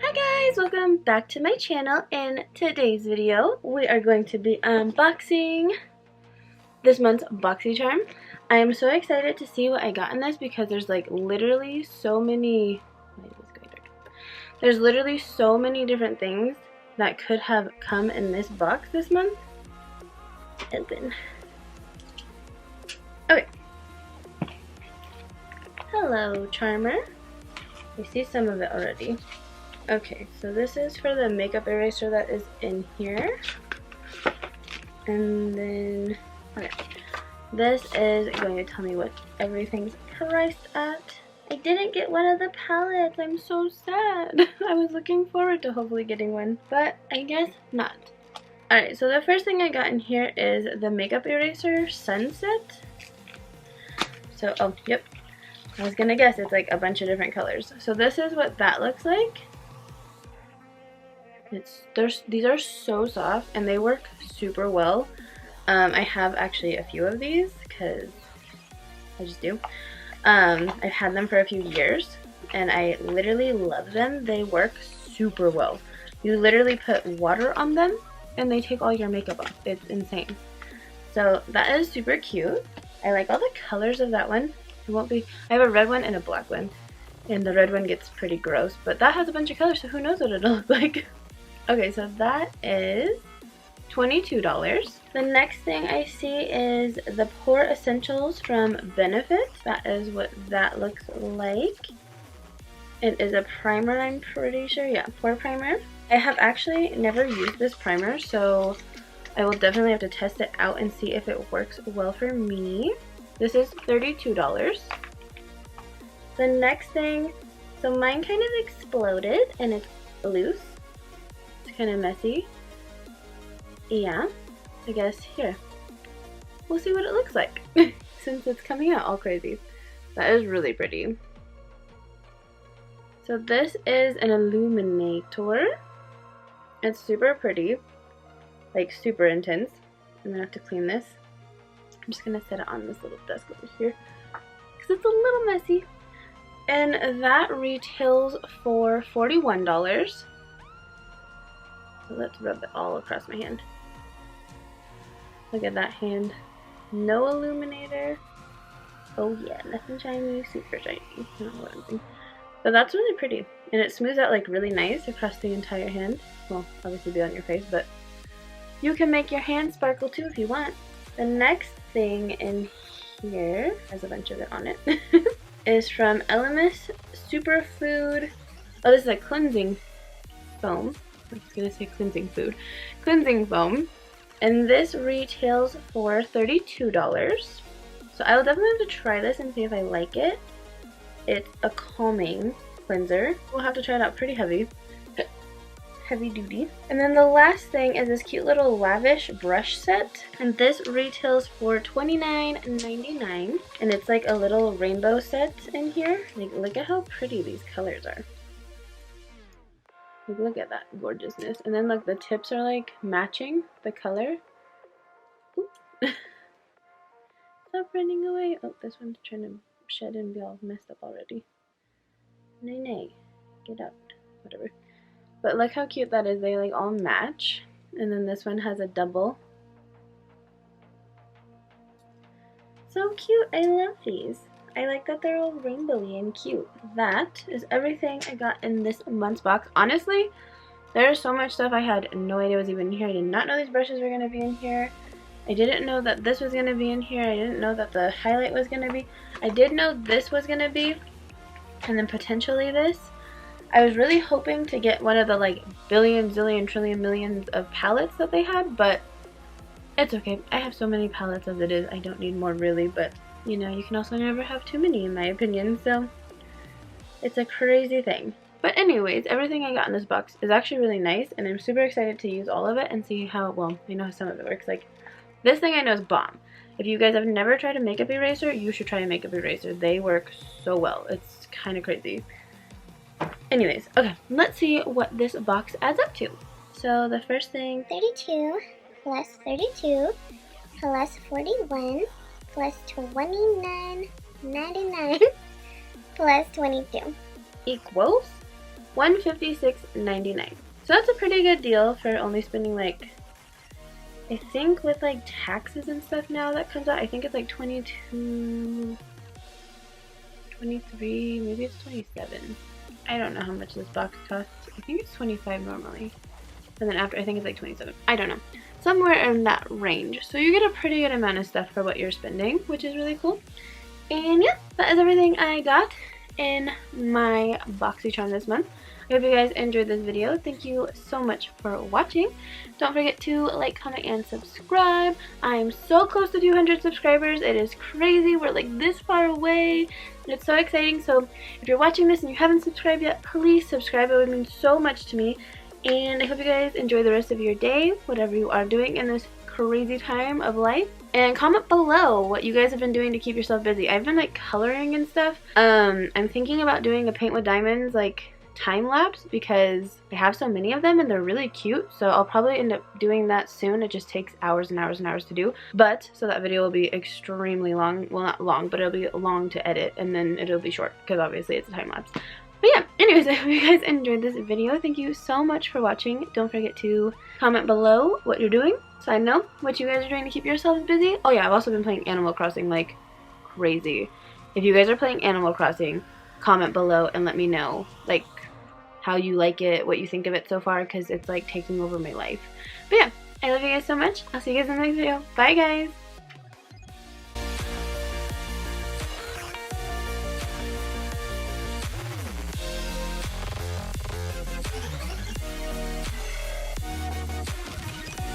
Hi guys, welcome back to my channel. In today's video, we are going to be unboxing this month's Boxy charm. I am so excited to see what I got in this because there's like literally so many, there's literally so many different things that could have come in this box this month. Open. Okay. Hello, Charmer. I see some of it already. Okay, so this is for the makeup eraser that is in here. And then, okay, this is going to tell me what everything's priced at. I didn't get one of the palettes. I'm so sad. I was looking forward to hopefully getting one, but I guess not. Alright, so the first thing I got in here is the makeup eraser Sunset. So, oh, yep. I was gonna guess it's like a bunch of different colors. So this is what that looks like. These are so soft and they work super well. I have actually a few of these because I just do. I've had them for a few years and I literally love them. They work super well. You literally put water on them and they take all your makeup off. It's insane. So that is super cute. I like all the colors of that one. It won't be, I have a red one and a black one. And the red one gets pretty gross, but that has a bunch of colors, so who knows what it'll look like. Okay, so that is $22. The next thing I see is the Pore Essentials from Benefit. That is what that looks like. It is a primer, I'm pretty sure. Yeah, pore primer. I have actually never used this primer, so I will definitely have to test it out and see if it works well for me. This is $32. The next thing, so mine kind of exploded and it's loose. It's kind of messy. Yeah, I guess here. We'll see what it looks like since it's coming out all crazy. That is really pretty. So this is an illuminator. It's super pretty, like super intense. I'm gonna have to clean this. I'm just gonna set it on this little desk over here because it's a little messy. And that retails for $41. So let's rub it all across my hand. Look at that hand. No illuminator. Oh yeah, nothing shiny, super shiny. I don't know what I'm thinking. But that's really pretty. And it smooths out like really nice across the entire hand. Well, obviously be on your face, but you can make your hand sparkle too if you want. The next thing in here, has a bunch of it on it, is from Elemis Superfood. Oh, this is a cleansing foam. I was gonna say cleansing food. Cleansing foam. And this retails for $32. So I will definitely have to try this and see if I like it. It's a calming cleanser. We'll have to try it out. Pretty heavy. Heavy duty. And then the last thing is this cute little lavish brush set, and this retails for $29.99, and it's like a little rainbow set in here. Like, look at how pretty these colors are. Like, look at that gorgeousness. And then look, the tips are like matching the color. Stop running away. Oh, this one's trying to shed and be all messed up already. Nay, nay, get out. Whatever. But look how cute that is. They like all match. And then this one has a double. So cute. I love these. I like that they're all rainbowy and cute. That is everything I got in this month's box. Honestly, there's so much stuff I had no idea was even in here. I did not know these brushes were going to be in here. I didn't know that this was going to be in here. I didn't know that the highlight was going to be. I did know this was going to be. And then potentially this. I was really hoping to get one of the like billion, zillion, trillion, millions of palettes that they had, but it's okay. I have so many palettes as it is. I don't need more really, but you know, you can also never have too many in my opinion, so it's a crazy thing. But anyways, everything I got in this box is actually really nice, and I'm super excited to use all of it and see how, well, I know how some of it works. Like, this thing I know is bomb. If you guys have never tried a makeup eraser, you should try a makeup eraser. They work so well. It's kind of crazy. Anyways, okay, let's see what this box adds up to. So the first thing, 32 plus 32 plus 41 plus 29.99 plus 22 equals $156.99. So that's a pretty good deal for only spending like, I think with like taxes and stuff now that comes out, I think it's like 22, 23, maybe it's 27. I don't know how much this box costs. I think it's 25 normally. And then after, I think it's like 27. I don't know. Somewhere in that range. So you get a pretty good amount of stuff for what you're spending, which is really cool. And yeah, that is everything I got in my BoxyCharm this month. I hope you guys enjoyed this video. Thank you so much for watching. Don't forget to like, comment, and subscribe. I'm so close to 200 subscribers. It is crazy. We're like this far away. It's so exciting. So if you're watching this and you haven't subscribed yet, please subscribe. It would mean so much to me. And I hope you guys enjoy the rest of your day, whatever you are doing in this crazy time of life. And comment below what you guys have been doing to keep yourself busy. I've been like coloring and stuff. I'm thinking about doing a paint with diamonds like time lapse because I have so many of them and they're really cute. So I'll probably end up doing that soon. It just takes hours and hours and hours to do. But so that video will be extremely long. Well, not long, but it'll be long to edit, and then it'll be short because obviously it's a time lapse. But yeah, anyways, I hope you guys enjoyed this video. Thank you so much for watching. Don't forget to comment below what you're doing so I know what you guys are doing to keep yourselves busy. Oh yeah, I've also been playing Animal Crossing like crazy. If you guys are playing Animal Crossing, comment below and let me know like how you like it, what you think of it so far, because it's like taking over my life. But yeah, I love you guys so much. I'll see you guys in the next video. Bye guys!